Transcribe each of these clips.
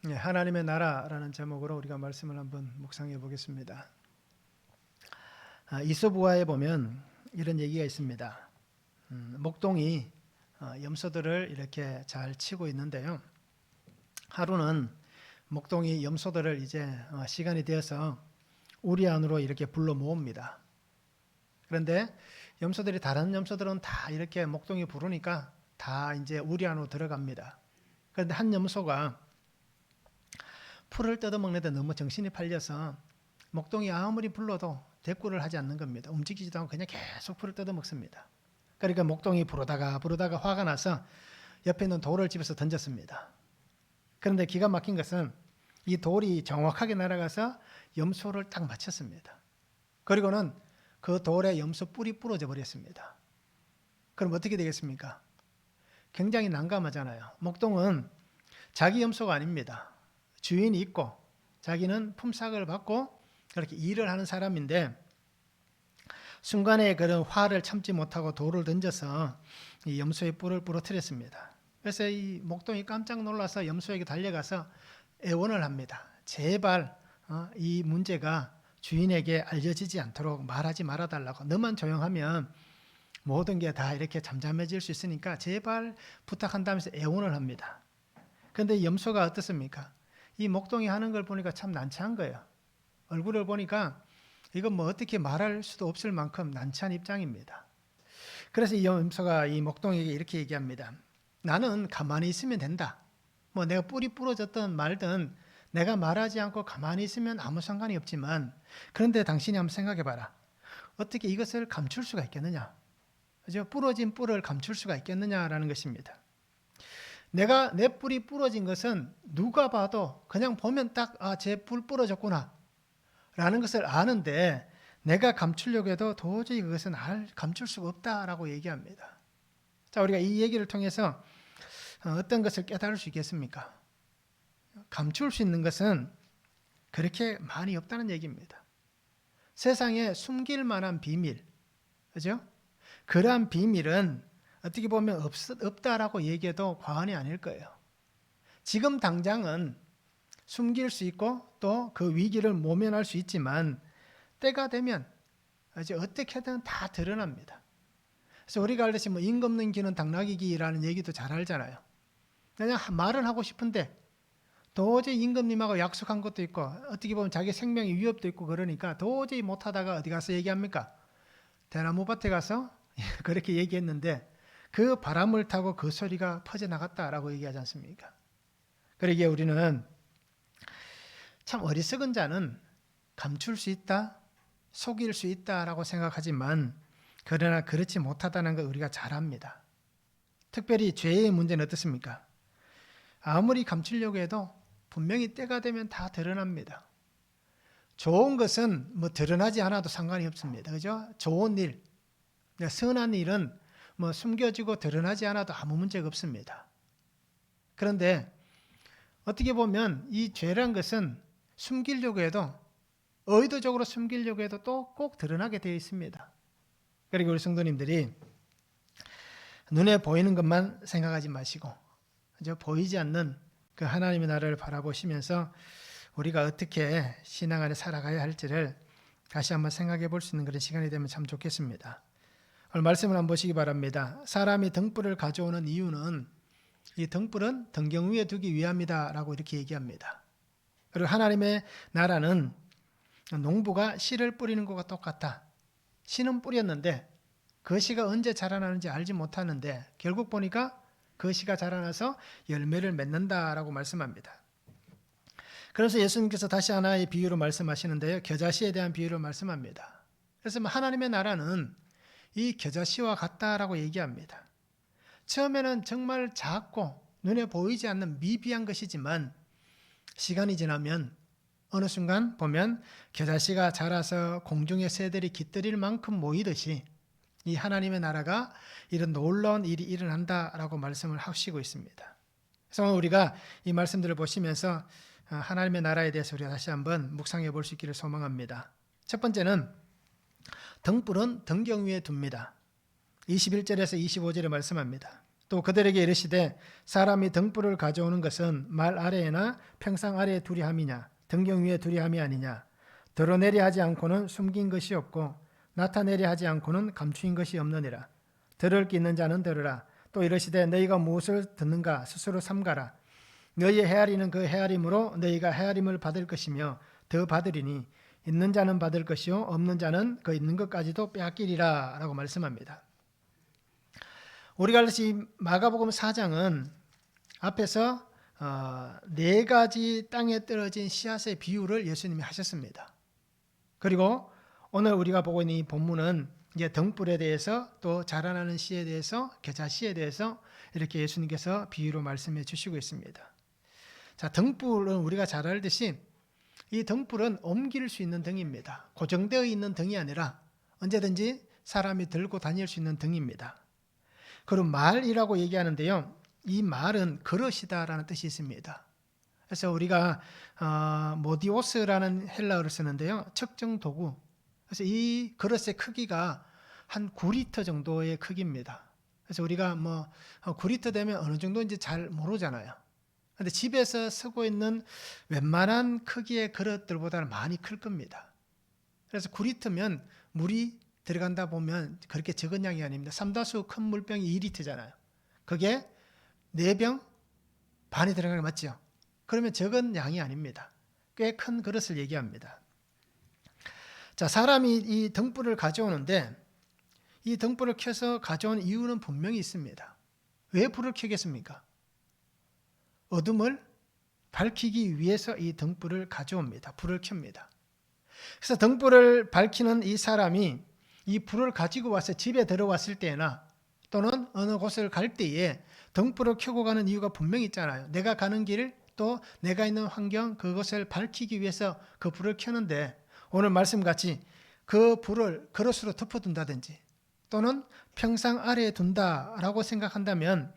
하나님의 나라라는 제목으로 우리가 말씀을 한번 묵상해 보겠습니다. 이솝우화에 보면 이런 얘기가 있습니다. 목동이 염소들을 이렇게 잘 치고 있는데요. 하루는 목동이 염소들을 이제 시간이 되어서 우리 안으로 이렇게 불러 모읍니다. 그런데 염소들이 다른 염소들은 다 이렇게 목동이 부르니까 다 이제 우리 안으로 들어갑니다. 그런데 한 염소가 풀을 뜯어먹는데 너무 정신이 팔려서 목동이 아무리 불러도 대꾸를 하지 않는 겁니다. 움직이지도 않고 그냥 계속 풀을 뜯어먹습니다. 그러니까 목동이 부르다가 화가 나서 옆에 있는 돌을 집어서 던졌습니다. 그런데 기가 막힌 것은 이 돌이 정확하게 날아가서 염소를 딱 맞췄습니다. 그리고는 그 돌에 염소 뿔이 부러져 버렸습니다. 그럼 어떻게 되겠습니까? 굉장히 난감하잖아요. 목동은 자기 염소가 아닙니다. 주인이 있고 자기는 품삯을 받고 그렇게 일을 하는 사람인데 순간에 그런 화를 참지 못하고 돌을 던져서 이 염소의 뿔을 부러뜨렸습니다. 그래서 이 목동이 깜짝 놀라서 염소에게 달려가서 애원을 합니다. 제발 이 문제가 주인에게 알려지지 않도록 말하지 말아달라고. 너만 조용하면 모든 게 다 이렇게 잠잠해질 수 있으니까 제발 부탁한다면서 애원을 합니다. 그런데 염소가 어떻습니까? 이 목동이 하는 걸 보니까 참 난처한 거예요. 얼굴을 보니까 이건 뭐 어떻게 말할 수도 없을 만큼 난처한 입장입니다. 그래서 이 염소가 이 목동에게 이렇게 얘기합니다. 나는 가만히 있으면 된다. 뭐 내가 뿔이 부러졌든 말든 내가 말하지 않고 가만히 있으면 아무 상관이 없지만 그런데 당신이 한번 생각해 봐라. 어떻게 이것을 감출 수가 있겠느냐? 그죠? 부러진 뿔을 감출 수가 있겠느냐라는 것입니다. 내가 내 뿔이 부러진 것은 누가 봐도 그냥 보면 딱 제 뿔 부러졌구나 라는 것을 아는데 내가 감추려고 해도 도저히 그것은 감출 수가 없다라고 얘기합니다. 자, 우리가 이 얘기를 통해서 어떤 것을 깨달을 수 있겠습니까? 감출 수 있는 것은 그렇게 많이 없다는 얘기입니다. 세상에 숨길 만한 비밀, 그죠? 그러한 비밀은 어떻게 보면 없다라고 얘기해도 과언이 아닐 거예요. 지금 당장은 숨길 수 있고 또 그 위기를 모면할 수 있지만 때가 되면 이제 어떻게든 다 드러납니다. 그래서 우리가 알듯이 뭐 임금님 귀는 당나귀 귀라는 얘기도 잘 알잖아요. 그냥 말은 하고 싶은데 도저히 임금님하고 약속한 것도 있고 어떻게 보면 자기 생명의 위협도 있고 그러니까 도저히 못하다가 어디 가서 얘기합니까? 대나무 밭에 가서 그렇게 얘기했는데 그 바람을 타고 그 소리가 퍼져나갔다라고 얘기하지 않습니까? 그러기에 우리는 참 어리석은 자는 감출 수 있다, 속일 수 있다라고 생각하지만 그러나 그렇지 못하다는 걸 우리가 잘 압니다. 특별히 죄의 문제는 어떻습니까? 아무리 감추려고 해도 분명히 때가 되면 다 드러납니다. 좋은 것은 뭐 드러나지 않아도 상관이 없습니다. 그죠? 좋은 일, 선한 일은 뭐 숨겨지고 드러나지 않아도 아무 문제가 없습니다. 그런데 어떻게 보면 이 죄란 것은 숨기려고 해도 의도적으로 숨기려고 해도 또 꼭 드러나게 되어 있습니다. 그리고 우리 성도님들이 눈에 보이는 것만 생각하지 마시고 보이지 않는 그 하나님의 나라를 바라보시면서 우리가 어떻게 신앙 안에 살아가야 할지를 다시 한번 생각해 볼 수 있는 그런 시간이 되면 참 좋겠습니다. 오늘 말씀을 한번 보시기 바랍니다. 사람이 등불을 가져오는 이유는 이 등불은 등경 위에 두기 위함이다라고 이렇게 얘기합니다. 그리고 하나님의 나라는 농부가 씨를 뿌리는 것과 똑같다. 씨는 뿌렸는데 그 씨가 언제 자라나는지 알지 못하는데 결국 보니까 그 씨가 자라나서 열매를 맺는다라고 말씀합니다. 그래서 예수님께서 다시 하나의 비유로 말씀하시는데요. 겨자씨에 대한 비유를 말씀합니다. 그래서 하나님의 나라는 이 겨자씨와 같다라고 얘기합니다. 처음에는 정말 작고 눈에 보이지 않는 미비한 것이지만 시간이 지나면 어느 순간 보면 겨자씨가 자라서 공중의 새들이 깃들일 만큼 모이듯이 이 하나님의 나라가 이런 놀라운 일이 일어난다라고 말씀을 하시고 있습니다. 그래서 우리가 이 말씀들을 보시면서 하나님의 나라에 대해서 우리가 다시 한번 묵상해 볼 수 있기를 소망합니다. 첫 번째는 등불은 등경 위에 둡니다. 21절에서 25절에 말씀합니다. 또 그들에게 이르시되 사람이 등불을 가져오는 것은 말 아래에나 평상 아래에 두리 함이냐 등경 위에 두리 함이 아니냐 드러내려 하지 않고는 숨긴 것이 없고 나타내려 하지 않고는 감추인 것이 없느니라. 들을 기 있는 자는 들으라. 또 이르시되 너희가 무엇을 듣는가 스스로 삼가라. 너희의 헤아리는 그 헤아림으로 너희가 헤아림을 받을 것이며 더 받으리니 있는 자는 받을 것이요 없는 자는 그 있는 것까지도 빼앗기리라 라고 말씀합니다. 우리가 알듯이 마가복음 4장은 앞에서 네 가지 땅에 떨어진 씨앗의 비유를 예수님이 하셨습니다. 그리고 오늘 우리가 보고 있는 이 본문은 이제 등불에 대해서 또 자라나는 씨에 대해서 겨자 씨에 대해서 이렇게 예수님께서 비유로 말씀해 주시고 있습니다. 자, 등불은 우리가 잘 알듯이 이 등불은 옮길 수 있는 등입니다. 고정되어 있는 등이 아니라 언제든지 사람이 들고 다닐 수 있는 등입니다. 그리고 말이라고 얘기하는데요. 이 말은 그릇이다라는 뜻이 있습니다. 그래서 우리가 모디오스라는 헬라어를 쓰는데요. 측정 도구. 그래서 이 그릇의 크기가 한 9리터 정도의 크기입니다. 그래서 우리가 9리터 되면 어느 정도인지 잘 모르잖아요. 그런데 집에서 쓰고 있는 웬만한 크기의 그릇들보다는 많이 클 겁니다. 그래서 9리터면 물이 들어간다 보면 그렇게 적은 양이 아닙니다. 삼다수 큰 물병이 2리터잖아요. 그게 4병 반이 들어가는 거 맞죠? 그러면 적은 양이 아닙니다. 꽤 큰 그릇을 얘기합니다. 자, 사람이 이 등불을 가져오는데 이 등불을 켜서 가져온 이유는 분명히 있습니다. 왜 불을 켜겠습니까? 어둠을 밝히기 위해서 이 등불을 가져옵니다. 불을 켭니다. 그래서 등불을 밝히는 이 사람이 이 불을 가지고 와서 집에 들어왔을 때나 또는 어느 곳을 갈 때에 등불을 켜고 가는 이유가 분명히 있잖아요. 내가 가는 길 또 내가 있는 환경 그것을 밝히기 위해서 그 불을 켜는데 오늘 말씀같이 그 불을 그릇으로 덮어둔다든지 또는 평상 아래에 둔다라고 생각한다면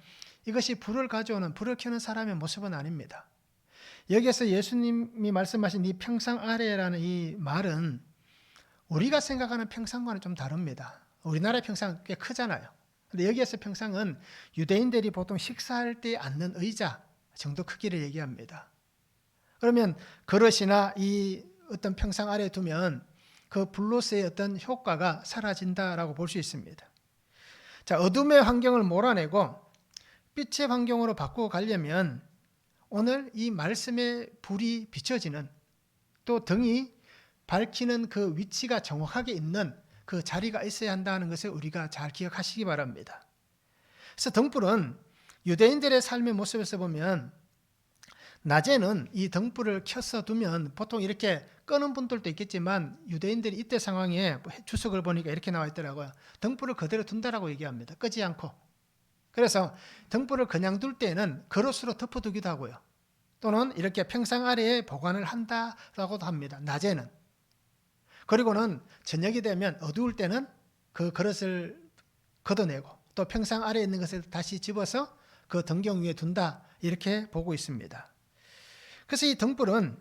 이것이 불을 가져오는 불을 켜는 사람의 모습은 아닙니다. 여기에서 예수님이 말씀하신 이 평상 아래라는 이 말은 우리가 생각하는 평상과는 좀 다릅니다. 우리나라의 평상은 꽤 크잖아요. 근데 여기에서 평상은 유대인들이 보통 식사할 때 앉는 의자 정도 크기를 얘기합니다. 그러면 그릇이나 이 어떤 평상 아래에 두면 그 불로서의 어떤 효과가 사라진다라고 볼 수 있습니다. 자, 어둠의 환경을 몰아내고 빛의 환경으로 바꾸어 가려면 오늘 이 말씀의 불이 비춰지는 또 등이 밝히는 그 위치가 정확하게 있는 그 자리가 있어야 한다는 것을 우리가 잘 기억하시기 바랍니다. 그래서 등불은 유대인들의 삶의 모습에서 보면 낮에는 이 등불을 켜서 두면 보통 이렇게 끄는 분들도 있겠지만 유대인들이 이때 상황에 주석을 보니까 이렇게 나와 있더라고요. 등불을 그대로 둔다라고 얘기합니다. 끄지 않고. 그래서 등불을 그냥 둘 때는 그릇으로 덮어두기도 하고요. 또는 이렇게 평상 아래에 보관을 한다라고도 합니다. 낮에는. 그리고는 저녁이 되면 어두울 때는 그 그릇을 걷어내고 또 평상 아래에 있는 것을 다시 집어서 그 등경 위에 둔다 이렇게 보고 있습니다. 그래서 이 등불은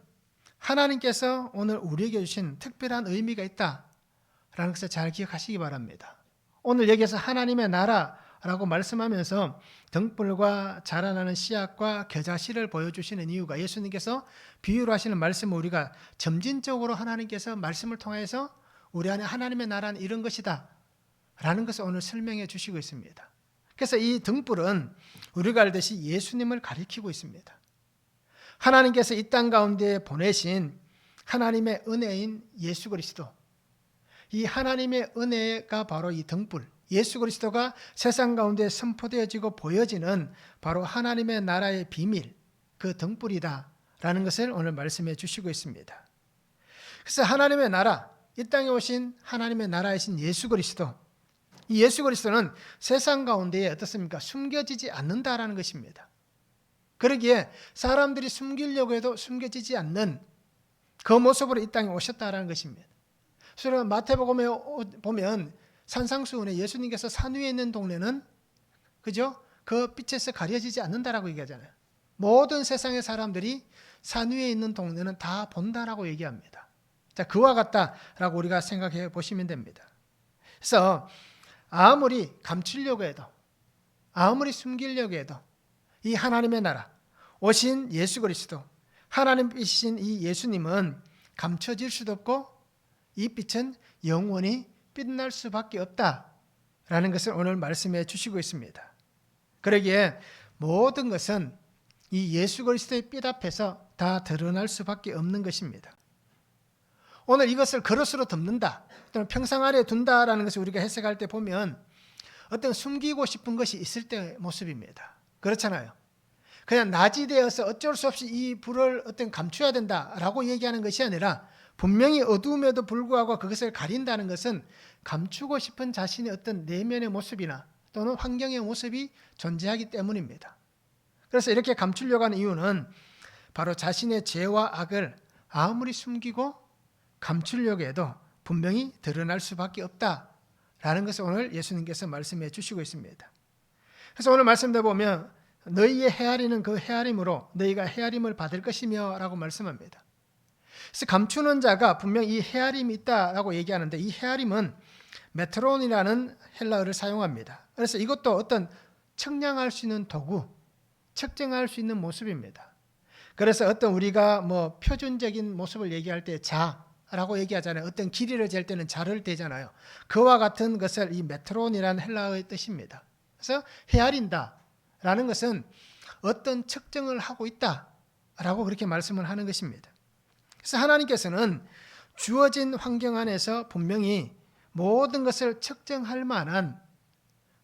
하나님께서 오늘 우리에게 주신 특별한 의미가 있다라는 것을 잘 기억하시기 바랍니다. 오늘 여기에서 하나님의 나라라고 말씀하면서 등불과 자라나는 씨앗과 겨자씨를 보여주시는 이유가 예수님께서 비유로 하시는 말씀을 우리가 점진적으로 하나님께서 말씀을 통해서 우리 안에 하나님의 나라는 이런 것이다 라는 것을 오늘 설명해 주시고 있습니다. 그래서 이 등불은 우리가 알듯이 예수님을 가리키고 있습니다. 하나님께서 이 땅 가운데 보내신 하나님의 은혜인 예수 그리스도, 이 하나님의 은혜가 바로 이 등불, 예수 그리스도가 세상 가운데 선포되어지고 보여지는 바로 하나님의 나라의 비밀, 그 등불이다라는 것을 오늘 말씀해 주시고 있습니다. 그래서 하나님의 나라, 이 땅에 오신 하나님의 나라이신 예수 그리스도, 이 예수 그리스도는 세상 가운데에 어떻습니까? 숨겨지지 않는다라는 것입니다. 그러기에 사람들이 숨기려고 해도 숨겨지지 않는 그 모습으로 이 땅에 오셨다라는 것입니다. 그래서 마태복음에 보면 산상수훈에 예수님께서 산 위에 있는 동네는 그죠? 그 빛에서 가려지지 않는다라고 얘기하잖아요. 모든 세상의 사람들이 산 위에 있는 동네는 다 본다라고 얘기합니다. 자, 그와 같다라고 우리가 생각해 보시면 됩니다. 그래서 아무리 감추려고 해도 아무리 숨기려고 해도 이 하나님의 나라, 오신 예수 그리스도, 하나님 빛이신 이 예수님은 감춰질 수도 없고 이 빛은 영원히 빛날 수밖에 없다라는 것을 오늘 말씀해 주시고 있습니다. 그러기에 모든 것은 이 예수 그리스도의 빛 앞에서 다 드러날 수밖에 없는 것입니다. 오늘 이것을 그릇으로 덮는다 또는 평상 아래 둔다라는 것을 우리가 해석할 때 보면 어떤 숨기고 싶은 것이 있을 때의 모습입니다. 그렇잖아요. 그냥 낮이 되어서 어쩔 수 없이 이 불을 어떤 감춰야 된다라고 얘기하는 것이 아니라 분명히 어두움에도 불구하고 그것을 가린다는 것은 감추고 싶은 자신의 어떤 내면의 모습이나 또는 환경의 모습이 존재하기 때문입니다. 그래서 이렇게 감추려고 하는 이유는 바로 자신의 죄와 악을 아무리 숨기고 감추려고 해도 분명히 드러날 수밖에 없다라는 것을 오늘 예수님께서 말씀해 주시고 있습니다. 그래서 오늘 말씀대 보면 너희의 헤아리는 그 헤아림으로 너희가 헤아림을 받을 것이며 라고 말씀합니다. 그래서 감추는 자가 분명 이 헤아림이 있다라고 얘기하는데 이 헤아림은 메트론이라는 헬라어를 사용합니다. 그래서 이것도 어떤 측량할 수 있는 도구, 측정할 수 있는 모습입니다. 그래서 어떤 우리가 표준적인 모습을 얘기할 때 자라고 얘기하잖아요. 어떤 길이를 잴 때는 자를 대잖아요. 그와 같은 것을 이 메트론이라는 헬라어의 뜻입니다. 그래서 헤아린다라는 것은 어떤 측정을 하고 있다라고 그렇게 말씀을 하는 것입니다. 그래서 하나님께서는 주어진 환경 안에서 분명히 모든 것을 측정할 만한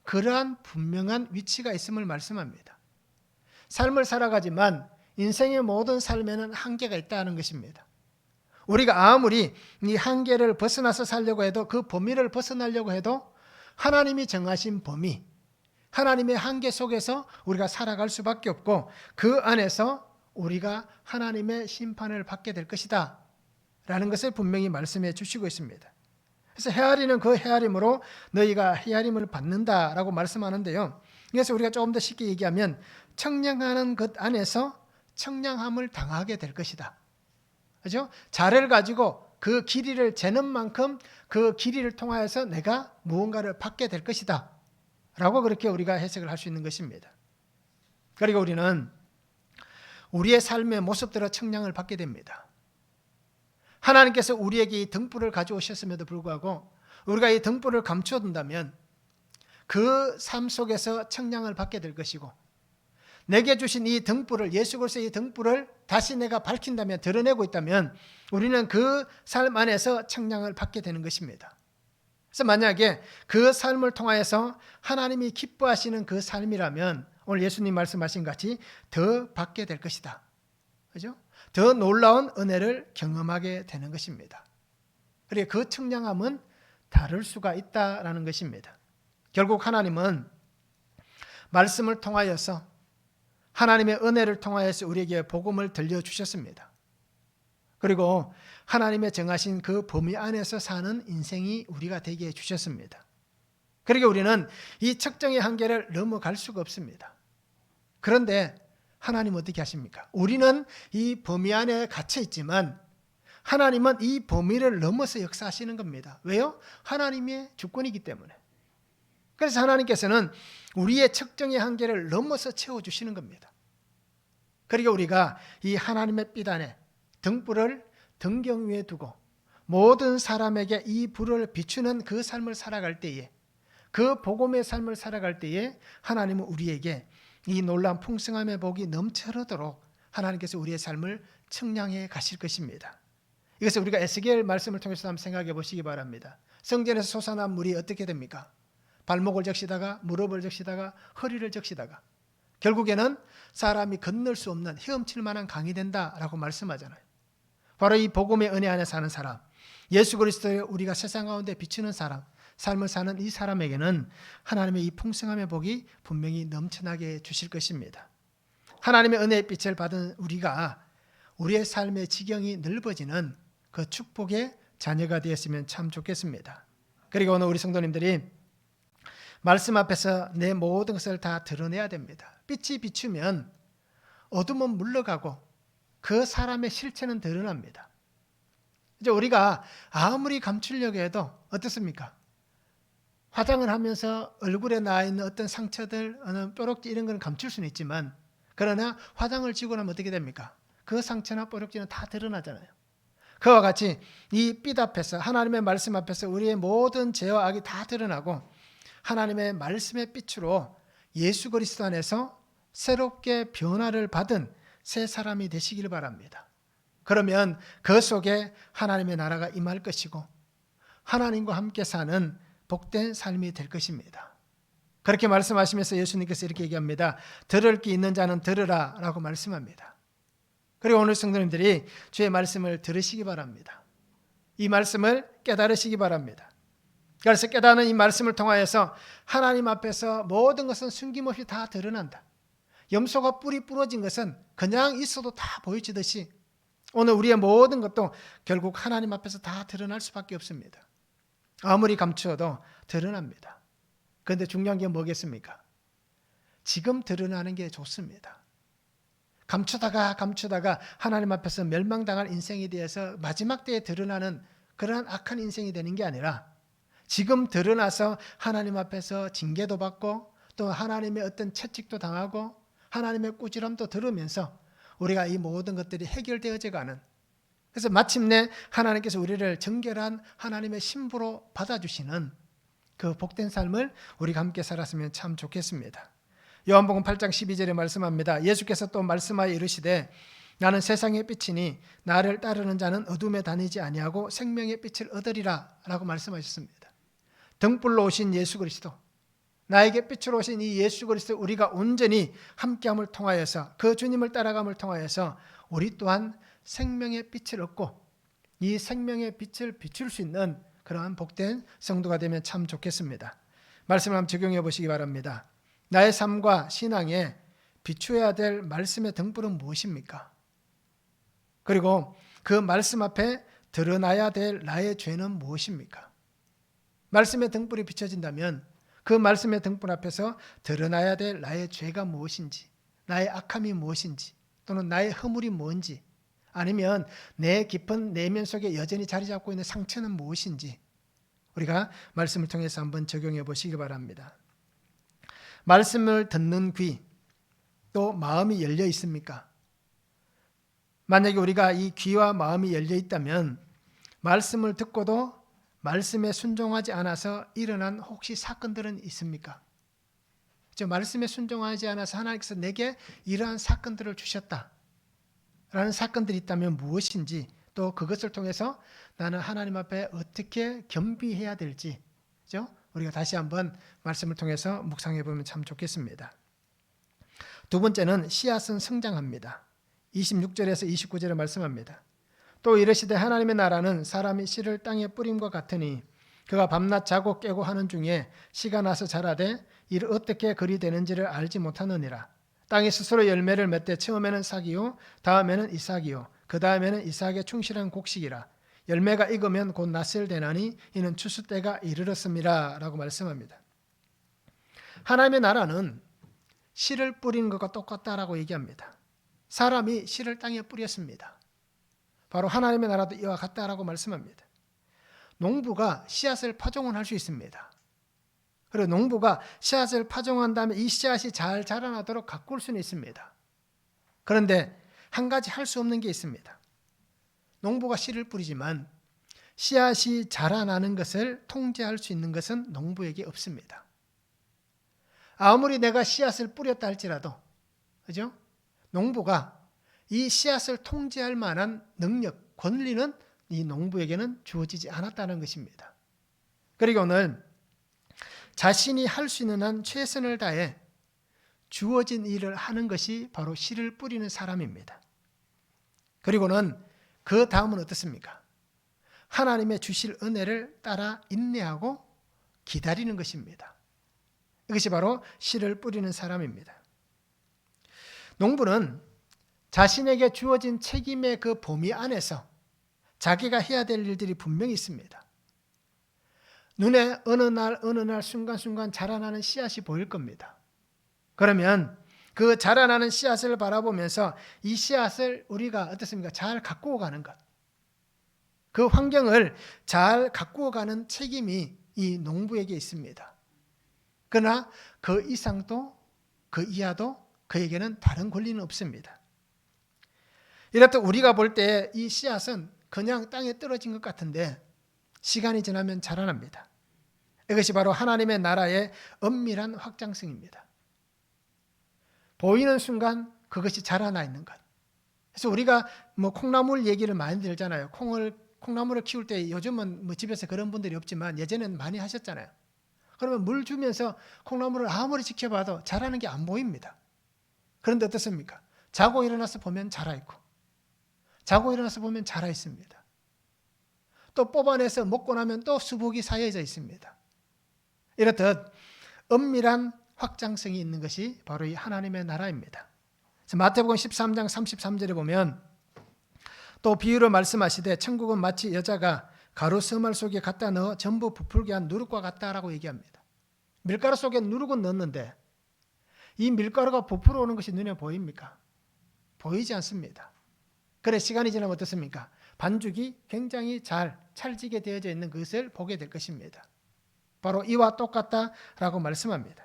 그러한 분명한 위치가 있음을 말씀합니다. 삶을 살아가지만 인생의 모든 삶에는 한계가 있다는 것입니다. 우리가 아무리 이 한계를 벗어나서 살려고 해도 그 범위를 벗어나려고 해도 하나님이 정하신 범위, 하나님의 한계 속에서 우리가 살아갈 수밖에 없고 그 안에서 우리가 하나님의 심판을 받게 될 것이다 라는 것을 분명히 말씀해 주시고 있습니다. 그래서 헤아리는 그 헤아림으로 너희가 헤아림을 받는다라고 말씀하는데요. 그래서 우리가 조금 더 쉽게 얘기하면 청량하는 것 안에서 청량함을 당하게 될 것이다. 그렇죠? 자를 가지고 그 길이를 재는 만큼 그 길이를 통하여서 내가 무언가를 받게 될 것이다 라고 그렇게 우리가 해석을 할 수 있는 것입니다. 그리고 우리는 우리의 삶의 모습대로 청량을 받게 됩니다. 하나님께서 우리에게 이 등불을 가져오셨음에도 불구하고 우리가 이 등불을 감춰둔다면 그 삶 속에서 청량을 받게 될 것이고 내게 주신 이 등불을 예수 그리스도의 이 등불을 다시 내가 밝힌다면 드러내고 있다면 우리는 그 삶 안에서 청량을 받게 되는 것입니다. 그래서 만약에 그 삶을 통하여서 하나님이 기뻐하시는 그 삶이라면 오늘 예수님 말씀하신 같이 더 받게 될 것이다. 그죠? 더 놀라운 은혜를 경험하게 되는 것입니다. 그리고 그 청량함은 다를 수가 있다라는 것입니다. 결국 하나님은 말씀을 통하여서 하나님의 은혜를 통하여서 우리에게 복음을 들려주셨습니다. 그리고 하나님의 정하신 그 범위 안에서 사는 인생이 우리가 되게 해주셨습니다. 그러니까 우리는 이 측정의 한계를 넘어갈 수가 없습니다. 그런데 하나님은 어떻게 하십니까? 우리는 이 범위 안에 갇혀 있지만 하나님은 이 범위를 넘어서 역사하시는 겁니다. 왜요? 하나님의 주권이기 때문에. 그래서 하나님께서는 우리의 측정의 한계를 넘어서 채워주시는 겁니다. 그러니까 우리가 이 하나님의 빛 안에 등불을 등경 위에 두고 모든 사람에게 이 불을 비추는 그 삶을 살아갈 때에 그 복음의 삶을 살아갈 때에 하나님은 우리에게 이 놀라운 풍성함의 복이 넘쳐 흐르도록 하나님께서 우리의 삶을 청량해 가실 것입니다. 이것을 우리가 에스겔 말씀을 통해서 한번 생각해 보시기 바랍니다. 성전에서 솟아난 물이 어떻게 됩니까? 발목을 적시다가 무릎을 적시다가 허리를 적시다가 결국에는 사람이 건널 수 없는 헤엄칠 만한 강이 된다라고 말씀하잖아요. 바로 이 복음의 은혜 안에 사는 사람, 예수 그리스도의 우리가 세상 가운데 비추는 사람, 삶을 사는 이 사람에게는 하나님의 이 풍성함의 복이 분명히 넘쳐나게 주실 것입니다. 하나님의 은혜의 빛을 받은 우리가 우리의 삶의 지경이 넓어지는 그 축복의 자녀가 되었으면 참 좋겠습니다. 그리고 오늘 우리 성도님들이 말씀 앞에서 내 모든 것을 다 드러내야 됩니다. 빛이 비추면 어둠은 물러가고 그 사람의 실체는 드러납니다. 이제 우리가 아무리 감추려고 해도 어떻습니까? 화장을 하면서 얼굴에 나 있는 어떤 상처들, 어느 뾰록지 이런 건 감출 수는 있지만, 그러나 화장을 지고 나면 어떻게 됩니까? 그 상처나 뾰록지는 다 드러나잖아요. 그와 같이 이 빛 앞에서, 하나님의 말씀 앞에서 우리의 모든 죄와 악이 다 드러나고 하나님의 말씀의 빛으로 예수 그리스도 안에서 새롭게 변화를 받은 새 사람이 되시길 바랍니다. 그러면 그 속에 하나님의 나라가 임할 것이고 하나님과 함께 사는 복된 삶이 될 것입니다. 그렇게 말씀하시면서 예수님께서 이렇게 얘기합니다. 들을 귀 있는 자는 들으라 라고 말씀합니다. 그리고 오늘 성도님들이 주의 말씀을 들으시기 바랍니다. 이 말씀을 깨달으시기 바랍니다. 그래서 깨닫는 이 말씀을 통하여서 하나님 앞에서 모든 것은 숨김없이 다 드러난다. 염소가 뿔이 부러진 것은 그냥 있어도 다 보여지듯이 오늘 우리의 모든 것도 결국 하나님 앞에서 다 드러날 수밖에 없습니다. 아무리 감추어도 드러납니다. 그런데 중요한 게 뭐겠습니까? 지금 드러나는 게 좋습니다. 감추다가 하나님 앞에서 멸망당할 인생에 대해서 마지막 때에 드러나는 그러한 악한 인생이 되는 게 아니라 지금 드러나서 하나님 앞에서 징계도 받고 또 하나님의 어떤 채찍도 당하고 하나님의 꾸지람도 들으면서 우리가 이 모든 것들이 해결되어져 가는, 그래서 마침내 하나님께서 우리를 정결한 하나님의 신부로 받아주시는 그 복된 삶을 우리가 함께 살았으면 참 좋겠습니다. 요한복음 8장 12절에 말씀합니다. 예수께서 또 말씀하여 이르시되 나는 세상의 빛이니 나를 따르는 자는 어둠에 다니지 아니하고 생명의 빛을 얻으리라 라고 말씀하셨습니다. 등불로 오신 예수 그리스도, 나에게 빛으로 오신 이 예수 그리스도, 우리가 온전히 함께함을 통하여서 그 주님을 따라감을 통하여서 우리 또한 생명의 빛을 얻고 이 생명의 빛을 비출 수 있는 그러한 복된 성도가 되면 참 좋겠습니다. 말씀을 한번 적용해 보시기 바랍니다. 나의 삶과 신앙에 비추어야 될 말씀의 등불은 무엇입니까? 그리고 그 말씀 앞에 드러나야 될 나의 죄는 무엇입니까? 말씀의 등불이 비춰진다면 그 말씀의 등불 앞에서 드러나야 될 나의 죄가 무엇인지, 나의 악함이 무엇인지, 또는 나의 허물이 뭔지, 아니면 내 깊은 내면 속에 여전히 자리 잡고 있는 상처는 무엇인지 우리가 말씀을 통해서 한번 적용해 보시기 바랍니다. 말씀을 듣는 귀, 또 마음이 열려 있습니까? 만약에 우리가 이 귀와 마음이 열려 있다면 말씀을 듣고도 말씀에 순종하지 않아서 일어난 혹시 사건들은 있습니까? 말씀에 순종하지 않아서 하나님께서 내게 이러한 사건들을 주셨다 라는 사건들이 있다면 무엇인지, 또 그것을 통해서 나는 하나님 앞에 어떻게 겸비해야 될지, 그렇죠? 우리가 다시 한번 말씀을 통해서 묵상해 보면 참 좋겠습니다. 두 번째는 씨앗은 성장합니다. 26절에서 29절에 말씀합니다. 또 이르시되 하나님의 나라는 사람이 씨를 땅에 뿌림과 같으니 그가 밤낮 자고 깨고 하는 중에 씨가 나서 자라되 이를 어떻게 그리 되는지를 알지 못하느니라. 땅이 스스로 열매를 맺되 처음에는 싹이요 다음에는 이삭이요 그 다음에는 이삭의 충실한 곡식이라. 열매가 익으면 곧 낫을 되나니 이는 추수 때가 이르렀음이라 라고 말씀합니다. 하나님의 나라는 씨를 뿌리는 것과 똑같다라고 얘기합니다. 사람이 씨를 땅에 뿌렸습니다. 바로 하나님의 나라도 이와 같다라고 말씀합니다. 농부가 씨앗을 파종을 할 수 있습니다. 그리고 농부가 씨앗을 파종한 다음에 이 씨앗이 잘 자라나도록 가꿀 수는 있습니다. 그런데 한 가지 할 수 없는 게 있습니다. 농부가 씨를 뿌리지만 씨앗이 자라나는 것을 통제할 수 있는 것은 농부에게 없습니다. 아무리 내가 씨앗을 뿌렸다 할지라도, 그죠? 농부가 이 씨앗을 통제할 만한 능력, 권리는 이 농부에게는 주어지지 않았다는 것입니다. 그리고 오늘 자신이 할 수 있는 한 최선을 다해 주어진 일을 하는 것이 바로 씨를 뿌리는 사람입니다. 그리고는 그 다음은 어떻습니까? 하나님의 주실 은혜를 따라 인내하고 기다리는 것입니다. 이것이 바로 씨를 뿌리는 사람입니다. 농부는 자신에게 주어진 책임의 그 범위 안에서 자기가 해야 될 일들이 분명히 있습니다. 눈에 어느 날 순간순간 자라나는 씨앗이 보일 겁니다. 그러면 그 자라나는 씨앗을 바라보면서 이 씨앗을 우리가 어떻습니까? 잘 가꾸어 가는 것. 그 환경을 잘 가꾸어 가는 책임이 이 농부에게 있습니다. 그러나 그 이상도 그 이하도 그에게는 다른 권리는 없습니다. 이렇듯 우리가 볼 때 이 씨앗은 그냥 땅에 떨어진 것 같은데 시간이 지나면 자라납니다. 이것이 바로 하나님의 나라의 엄밀한 확장성입니다. 보이는 순간 그것이 자라나 있는 것. 그래서 우리가 콩나물 얘기를 많이 들잖아요. 콩나물을 키울 때 요즘은 집에서 그런 분들이 없지만 예전에는 많이 하셨잖아요. 그러면 물 주면서 콩나물을 아무리 지켜봐도 자라는 게 안 보입니다. 그런데 어떻습니까? 자고 일어나서 보면 자라 있고, 자고 일어나서 보면 자라 있습니다. 또 뽑아내서 먹고 나면 또 수복이 쌓여져 있습니다. 이렇듯 엄밀한 확장성이 있는 것이 바로 이 하나님의 나라입니다. 마태복음 13장 33절에 보면 또 비유로 말씀하시되 천국은 마치 여자가 가루 서말 속에 갖다 넣어 전부 부풀게 한 누룩과 같다라고 얘기합니다. 밀가루 속에 누룩은 넣었는데 이 밀가루가 부풀어 오는 것이 눈에 보입니까? 보이지 않습니다. 그래 시간이 지나면 어떻습니까? 반죽이 굉장히 잘 찰지게 되어져 있는 것을 보게 될 것입니다. 바로 이와 똑같다라고 말씀합니다.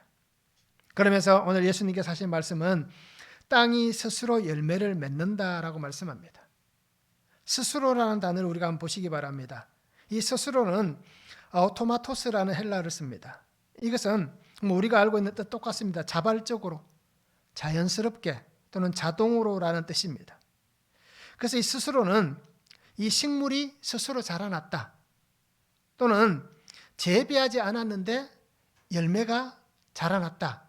그러면서 오늘 예수님께서 하신 말씀은 땅이 스스로 열매를 맺는다라고 말씀합니다. 스스로라는 단어를 우리가 한번 보시기 바랍니다. 이 스스로는 아우토마토스라는 헬라어를 씁니다. 이것은 우리가 알고 있는 뜻 똑같습니다. 자발적으로, 자연스럽게 또는 자동으로라는 뜻입니다. 그래서 이 스스로는 이 식물이 스스로 자라났다 또는 재배하지 않았는데 열매가 자라났다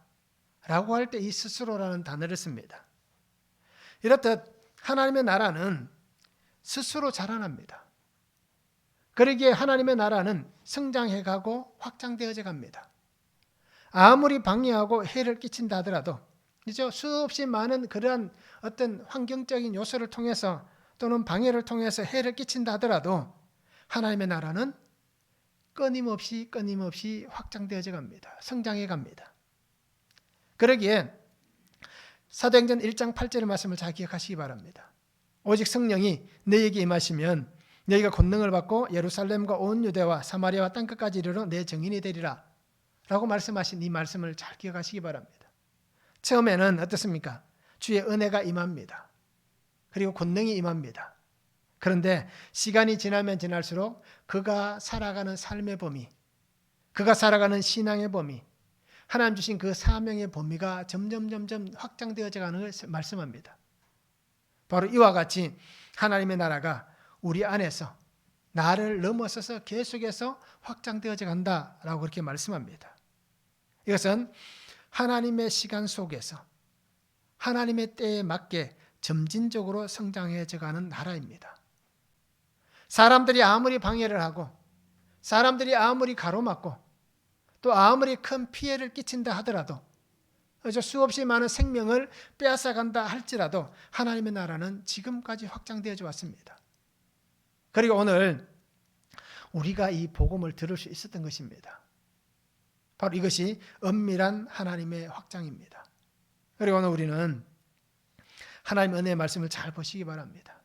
라고 할 때 이 스스로라는 단어를 씁니다. 이렇듯 하나님의 나라는 스스로 자라납니다. 그러기에 하나님의 나라는 성장해가고 확장되어져 갑니다. 아무리 방해하고 해를 끼친다 하더라도 수없이 많은 그러한 어떤 환경적인 요소를 통해서 또는 방해를 통해서 해를 끼친다 하더라도 하나님의 나라는 끊임없이 확장되어져 갑니다. 성장해 갑니다. 그러기에 사도행전 1장 8절의 말씀을 잘 기억하시기 바랍니다. 오직 성령이 너희에게 임하시면 너희가 권능을 받고 예루살렘과 온 유대와 사마리아와 땅끝까지 이르러 내 증인이 되리라 라고 말씀하신 이 말씀을 잘 기억하시기 바랍니다. 처음에는 어떻습니까? 주의 은혜가 임합니다. 그리고 권능이 임합니다. 그런데 시간이 지나면 지날수록 그가 살아가는 삶의 범위, 그가 살아가는 신앙의 범위, 하나님 주신 그 사명의 범위가 점점 확장되어져 가는 것을 말씀합니다. 바로 이와 같이 하나님의 나라가 우리 안에서 나를 넘어서서 계속해서 확장되어져 간다라고 그렇게 말씀합니다. 이것은 하나님의 시간 속에서 하나님의 때에 맞게 점진적으로 성장해져 가는 나라입니다. 사람들이 아무리 방해를 하고 사람들이 아무리 가로막고 또 아무리 큰 피해를 끼친다 하더라도 수없이 많은 생명을 빼앗아간다 할지라도 하나님의 나라는 지금까지 확장되어져 왔습니다. 그리고 오늘 우리가 이 복음을 들을 수 있었던 것입니다. 바로 이것이 엄밀한 하나님의 확장입니다. 그리고 오늘 우리는 하나님의 은혜의 말씀을 잘 보시기 바랍니다.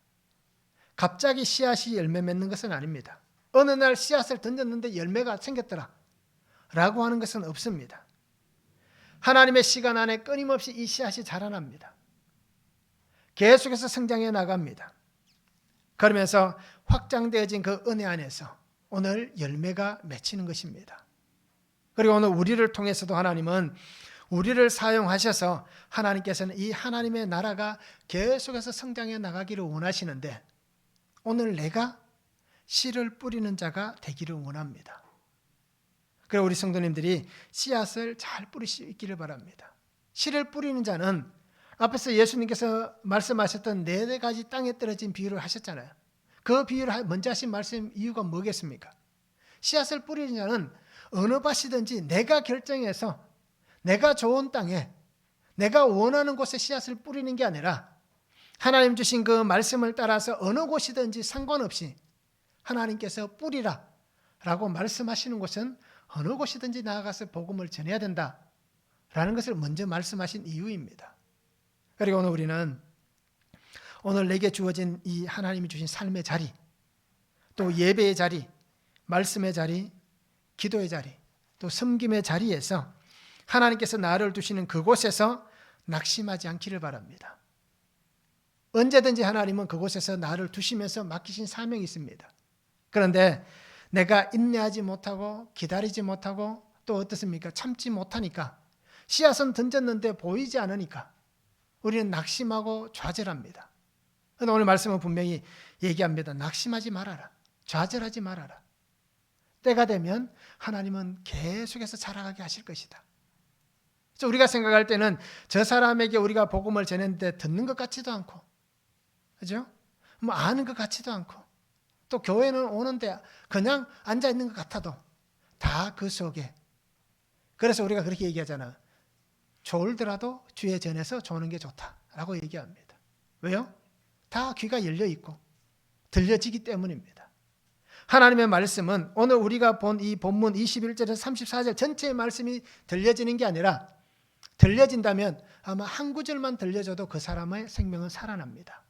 갑자기 씨앗이 열매 맺는 것은 아닙니다. 어느 날 씨앗을 던졌는데 열매가 생겼더라 라고 하는 것은 없습니다. 하나님의 시간 안에 끊임없이 이 씨앗이 자라납니다. 계속해서 성장해 나갑니다. 그러면서 확장되어진 그 은혜 안에서 오늘 열매가 맺히는 것입니다. 그리고 오늘 우리를 통해서도 하나님은 우리를 사용하셔서 하나님께서는 이 하나님의 나라가 계속해서 성장해 나가기를 원하시는데 오늘 내가 씨를 뿌리는 자가 되기를 원합니다. 그리고 우리 성도님들이 씨앗을 잘 뿌릴 수 있기를 바랍니다. 씨를 뿌리는 자는 앞에서 예수님께서 말씀하셨던 4가지 땅에 떨어진 비유를 하셨잖아요. 그 비유를 먼저 하신 말씀 이유가 뭐겠습니까? 씨앗을 뿌리는 자는 어느 밭이든지 내가 결정해서 내가 좋은 땅에 내가 원하는 곳에 씨앗을 뿌리는 게 아니라 하나님 주신 그 말씀을 따라서 어느 곳이든지 상관없이 하나님께서 뿌리라 라고 말씀하시는 곳은 어느 곳이든지 나아가서 복음을 전해야 된다라는 것을 먼저 말씀하신 이유입니다. 그리고 오늘 우리는 오늘 내게 주어진 이 하나님이 주신 삶의 자리, 또 예배의 자리, 말씀의 자리, 기도의 자리, 또 섬김의 자리에서 하나님께서 나를 두시는 그곳에서 낙심하지 않기를 바랍니다. 언제든지 하나님은 그곳에서 나를 두시면서 맡기신 사명이 있습니다. 그런데 내가 인내하지 못하고 기다리지 못하고 또 어떻습니까? 참지 못하니까, 씨앗은 던졌는데 보이지 않으니까 우리는 낙심하고 좌절합니다. 그런데 오늘 말씀은 분명히 얘기합니다. 낙심하지 말아라. 좌절하지 말아라. 때가 되면 하나님은 계속해서 자라가게 하실 것이다. 그래서 우리가 생각할 때는 저 사람에게 우리가 복음을 전했는데 듣는 것 같지도 않고, 그죠? 뭐 아는 것 같지도 않고, 또 교회는 오는데 그냥 앉아 있는 것 같아도 다 그 속에. 그래서 우리가 그렇게 얘기하잖아. 졸더라도 주의 전에서 조는 게 좋다라고 얘기합니다. 왜요? 다 귀가 열려 있고 들려지기 때문입니다. 하나님의 말씀은 오늘 우리가 본 이 본문 21절에서 34절 전체의 말씀이 들려지는 게 아니라, 들려진다면 아마 한 구절만 들려줘도 그 사람의 생명은 살아납니다.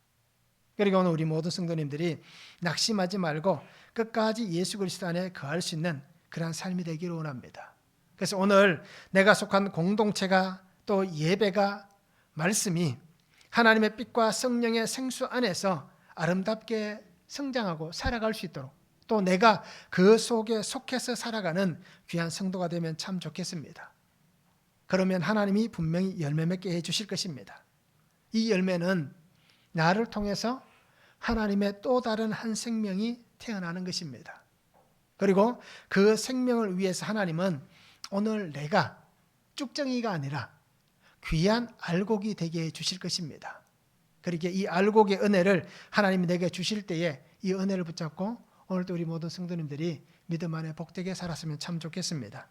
그리고 오늘 우리 모든 성도님들이 낙심하지 말고 끝까지 예수 그리스도 안에 거할 수 있는 그러한 삶이 되기를 원합니다. 그래서 오늘 내가 속한 공동체가, 또 예배가, 말씀이 하나님의 빛과 성령의 생수 안에서 아름답게 성장하고 살아갈 수 있도록, 또 내가 그 속에 속해서 살아가는 귀한 성도가 되면 참 좋겠습니다. 그러면 하나님이 분명히 열매 맺게 해주실 것입니다. 이 열매는 나를 통해서 하나님의 또 다른 한 생명이 태어나는 것입니다. 그리고 그 생명을 위해서 하나님은 오늘 내가 쭉정이가 아니라 귀한 알곡이 되게 해주실 것입니다. 그렇게 이 알곡의 은혜를 하나님이 내게 주실 때에 이 은혜를 붙잡고 오늘도 우리 모든 성도님들이 믿음 안에 복되게 살았으면 참 좋겠습니다.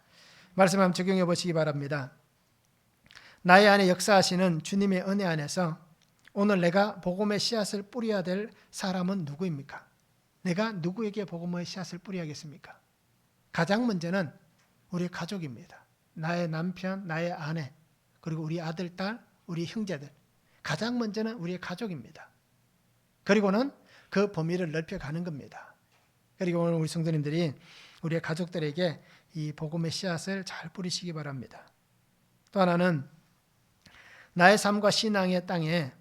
말씀 한번 적용해 보시기 바랍니다. 나의 안에 역사하시는 주님의 은혜 안에서 오늘 내가 복음의 씨앗을 뿌려야 될 사람은 누구입니까? 내가 누구에게 복음의 씨앗을 뿌려야겠습니까? 가장 먼저는 우리 가족입니다. 나의 남편, 나의 아내, 그리고 우리 아들, 딸, 우리 형제들. 가장 먼저는 우리의 가족입니다. 그리고는 그 범위를 넓혀가는 겁니다. 그리고 오늘 우리 성도님들이 우리의 가족들에게 이 복음의 씨앗을 잘 뿌리시기 바랍니다. 또 하나는 나의 삶과 신앙의 땅에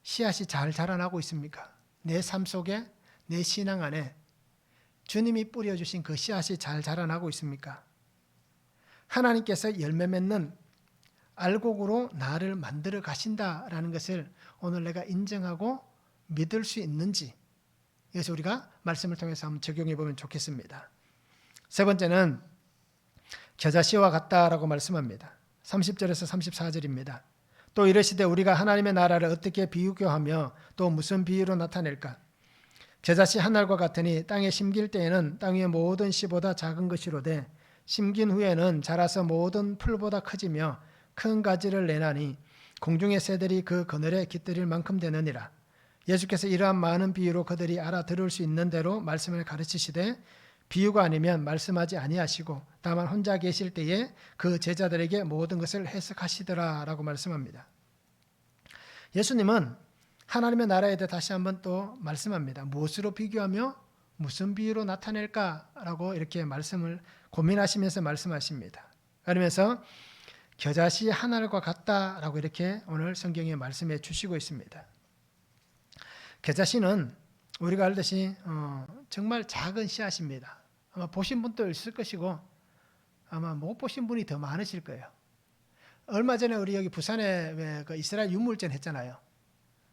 씨앗이 잘 자라나고 있습니까? 내 삶 속에, 내 신앙 안에 주님이 뿌려주신 그 씨앗이 잘 자라나고 있습니까? 하나님께서 열매 맺는 알곡으로 나를 만들어 가신다라는 것을 오늘 내가 인정하고 믿을 수 있는지, 이것을 우리가 말씀을 통해서 한번 적용해 보면 좋겠습니다. 세 번째는 겨자씨와 같다라고 말씀합니다. 30절에서 34절입니다. 또 이르시되 우리가 하나님의 나라를 어떻게 비유교하며 또 무슨 비유로 나타낼까? 겨자씨 한 알과 같으니 땅에 심길 때에는 땅 위의 모든 씨보다 작은 것이로되 심긴 후에는 자라서 모든 풀보다 커지며 큰 가지를 내나니 공중의 새들이 그 그늘에 깃들일 만큼 되느니라. 예수께서 이러한 많은 비유로 그들이 알아들을 수 있는 대로 말씀을 가르치시되 비유가 아니면 말씀하지 아니하시고 다만 혼자 계실 때에 그 제자들에게 모든 것을 해석하시더라라고 말씀합니다. 예수님은 하나님의 나라에 대해 다시 한번 또 말씀합니다. 무엇으로 비교하며 무슨 비유로 나타낼까라고 이렇게 말씀을 고민하시면서 말씀하십니다. 그러면서 겨자씨 한 알과 같다라고 이렇게 오늘 성경에 말씀해 주시고 있습니다. 겨자씨는 우리가 알듯이 정말 작은 씨앗입니다. 아마 보신 분도 있을 것이고 아마 못 보신 분이 더 많으실 거예요. 얼마 전에 우리 여기 부산에 그 이스라엘 유물전 했잖아요.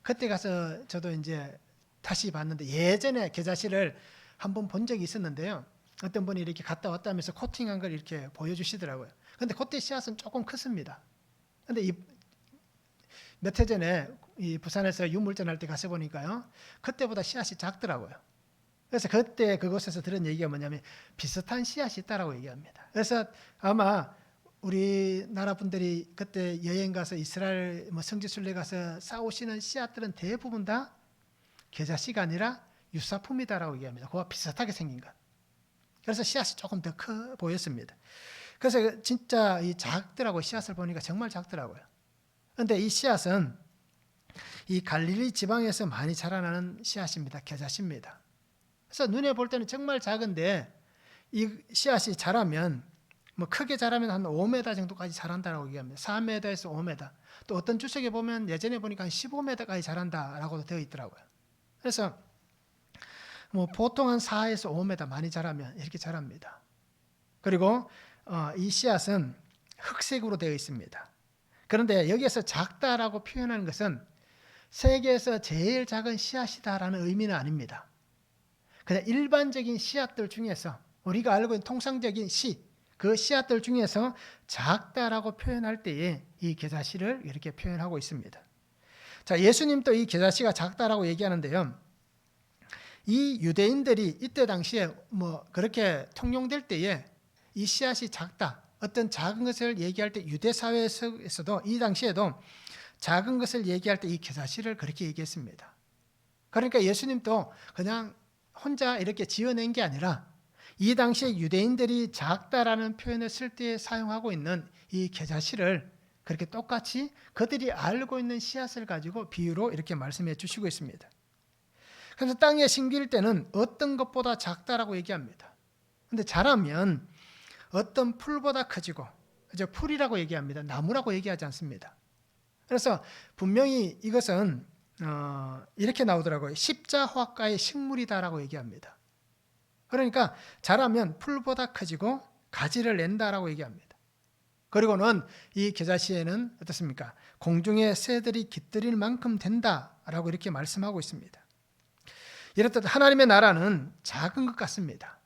그때 가서 저도 이제 다시 봤는데 예전에 겨자씨를 한번 본 적이 있었는데요. 어떤 분이 이렇게 갔다 왔다면서 코팅한 걸 이렇게 보여주시더라고요. 그런데 그때 씨앗은 조금 컸습니다. 그런데 몇 해 전에 이 부산에서 유물전 할 때 가서 보니까요, 그때보다 씨앗이 작더라고요. 그래서 그때 그곳에서 들은 얘기가 뭐냐면 비슷한 씨앗이 있다라고 얘기합니다. 그래서 아마 우리나라 분들이 그때 여행 가서 이스라엘 성지순례 가서 싸우시는 씨앗들은 대부분 다 겨자씨가 아니라 유사품이다라고 얘기합니다. 그와 비슷하게 생긴 것. 그래서 씨앗이 조금 더 커 보였습니다. 그래서 진짜 이 작더라고요. 씨앗을 보니까 정말 작더라고요. 그런데 이 씨앗은 이 갈릴리 지방에서 많이 자라나는 씨앗입니다. 겨자씨입니다. 그래서 눈에 볼 때는 정말 작은데 이 씨앗이 자라면 뭐 크게 자라면 한 5m 정도까지 자란다라고 얘기합니다. 4m에서 5m. 또 어떤 주석에 보면 예전에 보니까 한 15m까지 자란다라고 되어 있더라고요. 그래서 뭐 보통 한 4에서 5m 많이 자라면 이렇게 자랍니다. 그리고 이 씨앗은 흑색으로 되어 있습니다. 그런데 여기에서 작다라고 표현하는 것은 세계에서 제일 작은 씨앗이다라는 의미는 아닙니다. 그냥 일반적인 씨앗들 중에서 우리가 알고 있는 통상적인 그 씨앗들 중에서 작다라고 표현할 때에 이 겨자씨를 이렇게 표현하고 있습니다. 자, 예수님도 이 겨자씨가 작다라고 얘기하는데요. 이 유대인들이 이때 당시에 뭐 그렇게 통용될 때에 이 씨앗이 작다, 어떤 작은 것을 얘기할 때 유대 사회에서도 이 당시에도 작은 것을 얘기할 때 이 겨자씨를 그렇게 얘기했습니다. 그러니까 예수님도 그냥 혼자 이렇게 지어낸 게 아니라 이 당시에 유대인들이 작다라는 표현을 쓸 때 사용하고 있는 이 겨자씨를 그렇게 똑같이 그들이 알고 있는 씨앗을 가지고 비유로 이렇게 말씀해 주시고 있습니다. 그래서 땅에 심길 때는 어떤 것보다 작다라고 얘기합니다. 근데 자라면 어떤 풀보다 커지고, 풀이라고 얘기합니다. 나무라고 얘기하지 않습니다. 그래서 분명히 이것은 이렇게 나오더라고요. 십자화과의 식물이다라고 얘기합니다. 그러니까 자라면 풀보다 커지고 가지를 낸다라고 얘기합니다. 그리고는 이 겨자씨에는 어떻습니까? 공중의 새들이 깃들일 만큼 된다라고 이렇게 말씀하고 있습니다. 이렇듯 하나님의 나라는 작은 것 같습니다.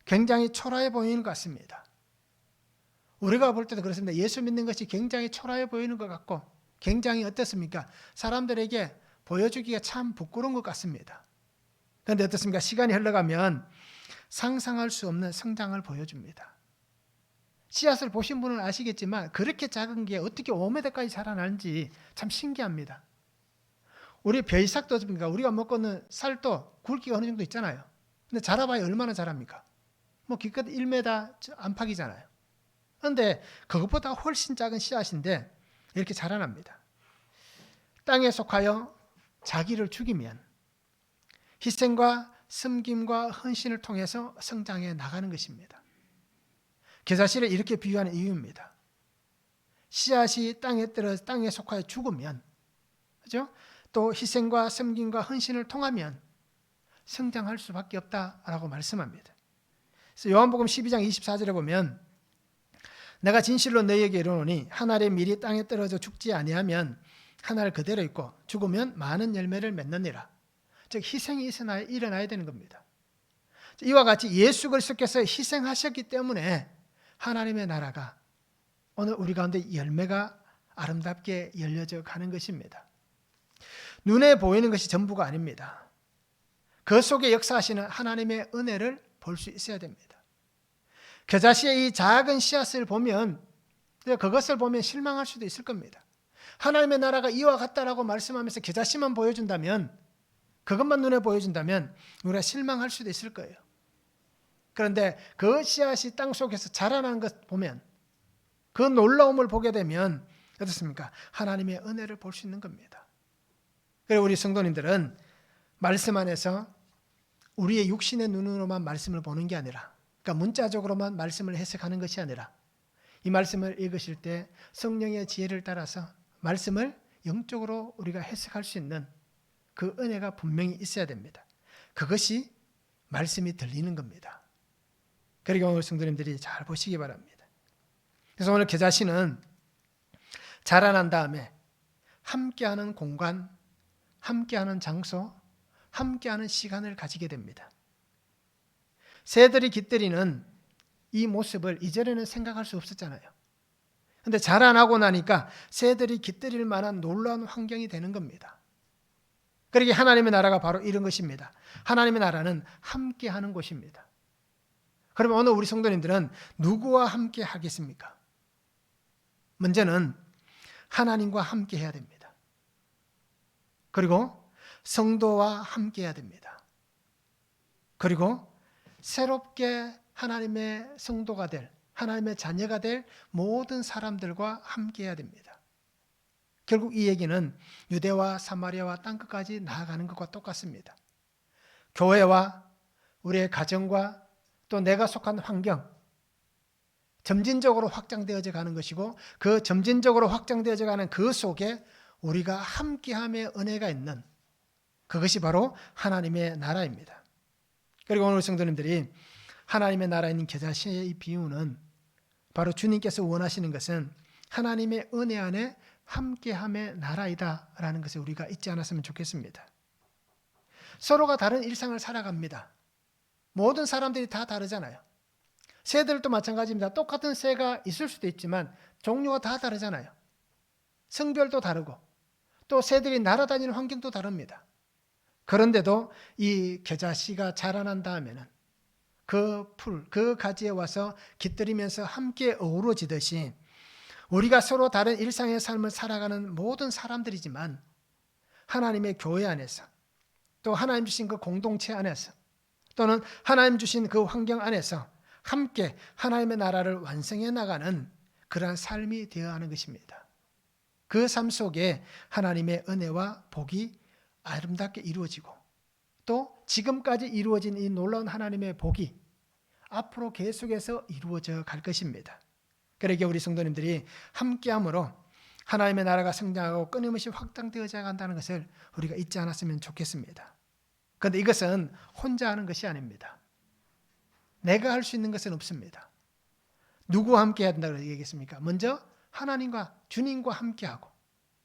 굉장히 초라해 보이는 것 같습니다. 우리가 볼 때도 그렇습니다. 예수 믿는 것이 굉장히 초라해 보이는 것 같고 굉장히 어떻습니까? 사람들에게 보여주기가 참 부끄러운 것 같습니다. 그런데 어떻습니까? 시간이 흘러가면 상상할 수 없는 성장을 보여줍니다. 씨앗을 보신 분은 아시겠지만 그렇게 작은 게 어떻게 5m까지 자라나는지 참 신기합니다. 우리 벼이삭도 어떻습니까? 우리가 먹고는 쌀도 굵기가 어느 정도 있잖아요. 근데 자라봐야 얼마나 자랍니까? 뭐 기껏 1m 안팎이잖아요. 그런데 그것보다 훨씬 작은 씨앗인데 이렇게 자라납니다. 땅에 속하여 자기를 죽이면 희생과 섬김과 헌신을 통해서 성장해 나가는 것입니다. 겨자씨를 이렇게 비유하는 이유입니다. 씨앗이 땅에 속하여 죽으면, 그죠? 또 희생과 섬김과 헌신을 통하면 성장할 수밖에 없다라고 말씀합니다. 그래서 요한복음 12장 24절에 보면 내가 진실로 너희에게 이르노니 한 알의 밀이 땅에 떨어져 죽지 아니하면 한 알 그대로 있고 죽으면 많은 열매를 맺느니라. 즉 희생이 일어나야 되는 겁니다. 이와 같이 예수 그리스도께서 희생하셨기 때문에 하나님의 나라가 오늘 우리 가운데 열매가 아름답게 열려져 가는 것입니다. 눈에 보이는 것이 전부가 아닙니다. 그 속에 역사하시는 하나님의 은혜를 볼 수 있어야 됩니다. 겨자씨의 이 작은 씨앗을 보면 그것을 보면 실망할 수도 있을 겁니다. 하나님의 나라가 이와 같다라고 말씀하면서 겨자씨만 보여준다면, 그것만 눈에 보여준다면 우리가 실망할 수도 있을 거예요. 그런데 그 씨앗이 땅 속에서 자라나는 것 보면, 그 놀라움을 보게 되면 어떻습니까? 하나님의 은혜를 볼 수 있는 겁니다. 그리고 우리 성도님들은 말씀 안에서 우리의 육신의 눈으로만 말씀을 보는 게 아니라, 그러니까 문자적으로만 말씀을 해석하는 것이 아니라 이 말씀을 읽으실 때 성령의 지혜를 따라서 말씀을 영적으로 우리가 해석할 수 있는 그 은혜가 분명히 있어야 됩니다. 그것이 말씀이 들리는 겁니다. 그러니까 오늘 성도님들이 잘 보시기 바랍니다. 그래서 오늘 겨자씨는 자라난 다음에 함께하는 공간, 함께하는 장소, 함께하는 시간을 가지게 됩니다. 새들이 깃들이는 이 모습을 이전에는 생각할 수 없었잖아요. 그런데 자라나고 나니까 새들이 깃들일 만한 놀라운 환경이 되는 겁니다. 그러기에 하나님의 나라가 바로 이런 것입니다. 하나님의 나라는 함께하는 곳입니다. 그러면 오늘 우리 성도님들은 누구와 함께 하겠습니까? 먼저는 하나님과 함께 해야 됩니다. 그리고 성도와 함께 해야 됩니다. 그리고 새롭게 하나님의 성도가 될, 하나님의 자녀가 될 모든 사람들과 함께 해야 됩니다. 결국 이 얘기는 유대와 사마리아와 땅끝까지 나아가는 것과 똑같습니다. 교회와 우리의 가정과 또 내가 속한 환경, 점진적으로 확장되어져 가는 것이고, 그 점진적으로 확장되어져 가는 그 속에 우리가 함께함의 은혜가 있는, 그것이 바로 하나님의 나라입니다. 그리고 오늘 성도님들이 하나님의 나라에 있는 겨자씨의 비유는 바로 주님께서 원하시는 것은 하나님의 은혜 안에 함께함의 나라이다라는 것을 우리가 잊지 않았으면 좋겠습니다. 서로가 다른 일상을 살아갑니다. 모든 사람들이 다 다르잖아요. 새들도 마찬가지입니다. 똑같은 새가 있을 수도 있지만 종류가 다 다르잖아요. 성별도 다르고 또 새들이 날아다니는 환경도 다릅니다. 그런데도 이 겨자씨가 자라난 다음에는 그 풀, 그 가지에 와서 깃들이면서 함께 어우러지듯이 우리가 서로 다른 일상의 삶을 살아가는 모든 사람들이지만 하나님의 교회 안에서 또 하나님 주신 그 공동체 안에서 또는 하나님 주신 그 환경 안에서 함께 하나님의 나라를 완성해 나가는 그러한 삶이 되어야 하는 것입니다. 그 삶 속에 하나님의 은혜와 복이 아름답게 이루어지고 또 지금까지 이루어진 이 놀라운 하나님의 복이 앞으로 계속해서 이루어져 갈 것입니다. 그러기에 우리 성도님들이 함께함으로 하나님의 나라가 성장하고 끊임없이 확장되어져 간다는 것을 우리가 잊지 않았으면 좋겠습니다. 그런데 이것은 혼자 하는 것이 아닙니다. 내가 할 수 있는 것은 없습니다. 누구와 함께 해야 된다고 얘기했습니까? 먼저 하나님과 주님과 함께하고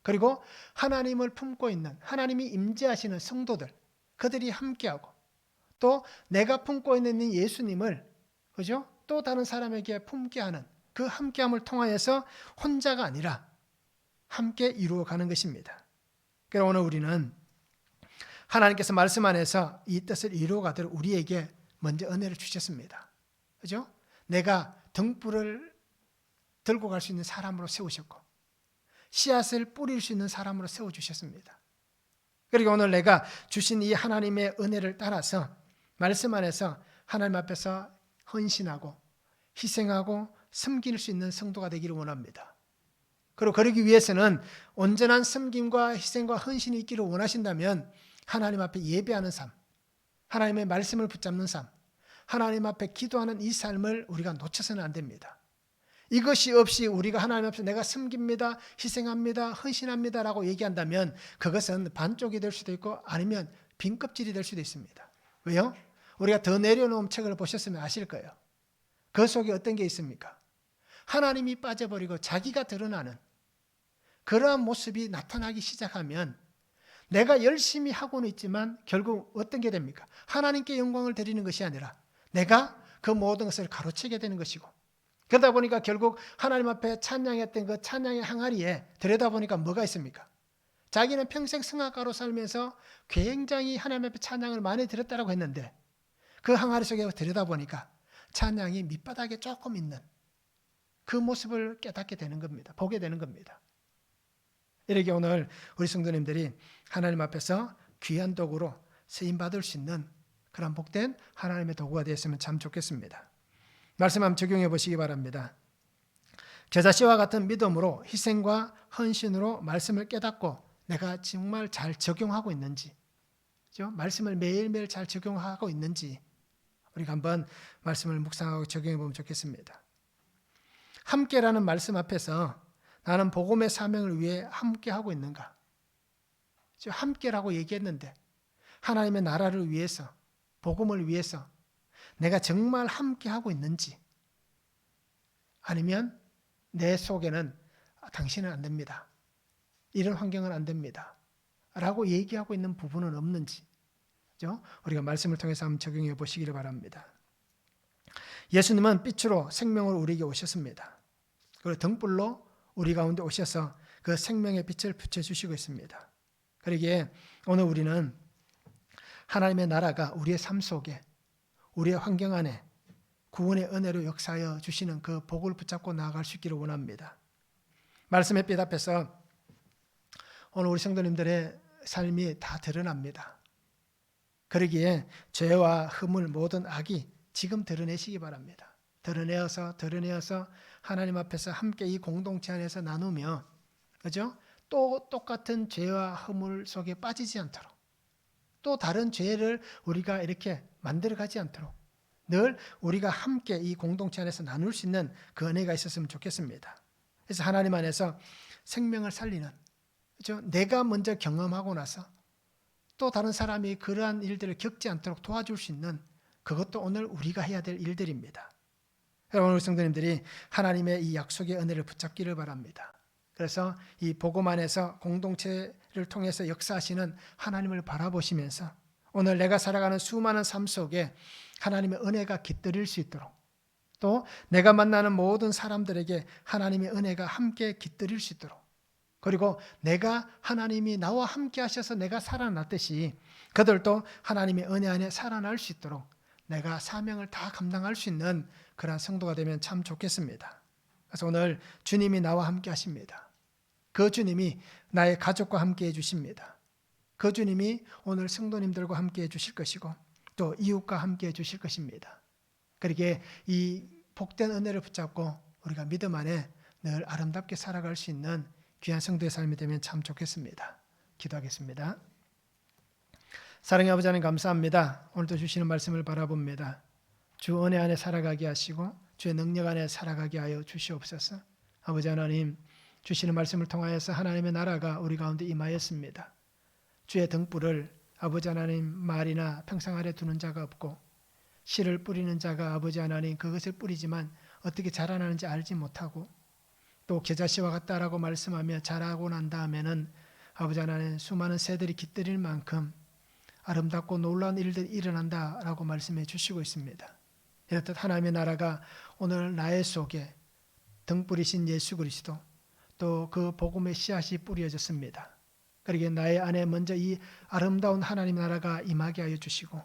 그리고 하나님을 품고 있는 하나님이 임재하시는 성도들 그들이 함께하고 또 내가 품고 있는 예수님을 그죠? 또 다른 사람에게 품게 하는 그 함께함을 통하여서 혼자가 아니라 함께 이루어가는 것입니다. 그래서 오늘 우리는 하나님께서 말씀 안에서 이 뜻을 이루어가도록 우리에게 먼저 은혜를 주셨습니다. 그죠? 내가 등불을 들고 갈 수 있는 사람으로 세우셨고 씨앗을 뿌릴 수 있는 사람으로 세워주셨습니다. 그리고 오늘 내가 주신 이 하나님의 은혜를 따라서 말씀 안에서 하나님 앞에서 헌신하고 희생하고 섬길 수 있는 성도가 되기를 원합니다. 그리고 그러기 위해서는 온전한 섬김과 희생과 헌신이 있기를 원하신다면 하나님 앞에 예배하는 삶, 하나님의 말씀을 붙잡는 삶, 하나님 앞에 기도하는 이 삶을 우리가 놓쳐서는 안 됩니다. 이것이 없이 우리가 하나님 앞에서 내가 섬깁니다, 희생합니다, 헌신합니다 라고 얘기한다면 그것은 반쪽이 될 수도 있고 아니면 빈 껍질이 될 수도 있습니다. 왜요? 우리가 더 내려놓은 책을 보셨으면 아실 거예요. 그 속에 어떤 게 있습니까? 하나님이 빠져버리고 자기가 드러나는 그러한 모습이 나타나기 시작하면 내가 열심히 하고는 있지만 결국 어떤 게 됩니까? 하나님께 영광을 드리는 것이 아니라 내가 그 모든 것을 가로채게 되는 것이고 그러다 보니까 결국 하나님 앞에 찬양했던 그 찬양의 항아리에 들여다보니까 뭐가 있습니까? 자기는 평생 성악가로 살면서 굉장히 하나님 앞에 찬양을 많이 드렸다고 했는데 그 항아리 속에 들여다보니까 찬양이 밑바닥에 조금 있는 그 모습을 깨닫게 되는 겁니다. 보게 되는 겁니다. 이렇게 오늘 우리 성도님들이 하나님 앞에서 귀한 도구로 쓰임받을 수 있는 그런 복된 하나님의 도구가 되었으면 참 좋겠습니다. 말씀 한번 적용해 보시기 바랍니다. 겨자씨와 같은 믿음으로 희생과 헌신으로 말씀을 깨닫고 내가 정말 잘 적용하고 있는지, 말씀을 매일매일 잘 적용하고 있는지 우리가 한번 말씀을 묵상하고 적용해 보면 좋겠습니다. 함께라는 말씀 앞에서 나는 복음의 사명을 위해 함께하고 있는가? 함께라고 얘기했는데 하나님의 나라를 위해서, 복음을 위해서 내가 정말 함께하고 있는지 아니면 내 속에는 당신은 안 됩니다. 이런 환경은 안 됩니다. 라고 얘기하고 있는 부분은 없는지 우리가 말씀을 통해서 한번 적용해 보시기를 바랍니다. 예수님은 빛으로 생명으로 우리에게 오셨습니다. 그리고 등불로 우리 가운데 오셔서 그 생명의 빛을 비춰주시고 있습니다. 그러기에 오늘 우리는 하나님의 나라가 우리의 삶 속에 우리의 환경 안에 구원의 은혜로 역사하여 주시는 그 복을 붙잡고 나아갈 수 있기를 원합니다. 말씀의 빛 앞에서 오늘 우리 성도님들의 삶이 다 드러납니다. 그러기에 죄와 허물 모든 악이 지금 드러내시기 바랍니다. 드러내어서 하나님 앞에서 함께 이 공동체 안에서 나누며 또 똑같은 죄와 허물 속에 빠지지 않도록 또 다른 죄를 우리가 이렇게 만들어가지 않도록 늘 우리가 함께 이 공동체 안에서 나눌 수 있는 그 은혜가 있었으면 좋겠습니다. 그래서 하나님 안에서 생명을 살리는, 그렇죠? 내가 먼저 경험하고 나서 또 다른 사람이 그러한 일들을 겪지 않도록 도와줄 수 있는, 그것도 오늘 우리가 해야 될 일들입니다. 여러분, 우리 성도님들이 하나님의 이 약속의 은혜를 붙잡기를 바랍니다. 그래서 이 복음 안에서 공동체를 통해서 역사하시는 하나님을 바라보시면서 오늘 내가 살아가는 수많은 삶 속에 하나님의 은혜가 깃들일 수 있도록, 또 내가 만나는 모든 사람들에게 하나님의 은혜가 함께 깃들일 수 있도록, 그리고 내가 하나님이 나와 함께 하셔서 내가 살아났듯이 그들도 하나님의 은혜 안에 살아날 수 있도록 내가 사명을 다 감당할 수 있는 그런 성도가 되면 참 좋겠습니다. 그래서 오늘 주님이 나와 함께 하십니다. 그 주님이 나의 가족과 함께 해주십니다. 그 주님이 오늘 성도님들과 함께 해주실 것이고 또 이웃과 함께 해주실 것입니다. 그렇게 이 복된 은혜를 붙잡고 우리가 믿음 안에 늘 아름답게 살아갈 수 있는 귀한 성도의 삶이 되면 참 좋겠습니다. 기도하겠습니다. 사랑의 아버지 하나님, 감사합니다. 오늘도 주시는 말씀을 바라봅니다. 주 은혜 안에 살아가게 하시고 주의 능력 안에 살아가게 하여 주시옵소서. 아버지 하나님, 주시는 말씀을 통하여서 하나님의 나라가 우리 가운데 임하였습니다. 주의 등불을 아버지 하나님 말이나 평상 아래 두는 자가 없고 씨를 뿌리는 자가 아버지 하나님 그것을 뿌리지만 어떻게 자라나는지 알지 못하고 또 겨자씨와 같다라고 말씀하며 자라고 난 다음에는 아버지 하나님 수많은 새들이 깃들일 만큼 아름답고 놀라운 일들이 일어난다라고 말씀해 주시고 있습니다. 이렇듯 하나님의 나라가 오늘 나의 속에 등불이신 예수 그리스도 또 그 복음의 씨앗이 뿌려졌습니다. 그러기에 나의 안에 먼저 이 아름다운 하나님의 나라가 임하게 하여 주시고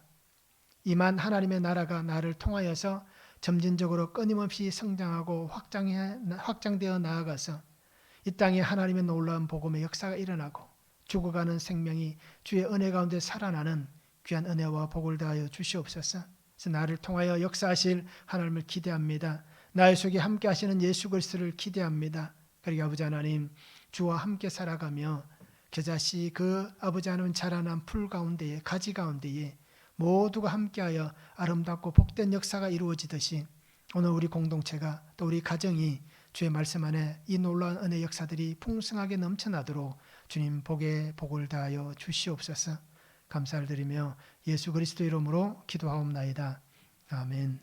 임한 하나님의 나라가 나를 통하여서 점진적으로 끊임없이 성장하고 확장되어 나아가서 이 땅에 하나님의 놀라운 복음의 역사가 일어나고 죽어가는 생명이 주의 은혜 가운데 살아나는 귀한 은혜와 복을 다하여 주시옵소서. 그래서 나를 통하여 역사하실 하나님을 기대합니다. 나의 속에 함께 하시는 예수 그리스도를 기대합니다. 그리고 아버지 하나님, 주와 함께 살아가며 겨자씨 그 아버지 하나님 자라난 풀 가운데에 가지 가운데에 모두가 함께하여 아름답고 복된 역사가 이루어지듯이 오늘 우리 공동체가 또 우리 가정이 주의 말씀 안에 이 놀라운 은혜 역사들이 풍성하게 넘쳐나도록 주님 복에 복을 다하여 주시옵소서. 감사를 드리며 예수 그리스도 이름으로 기도하옵나이다. 아멘.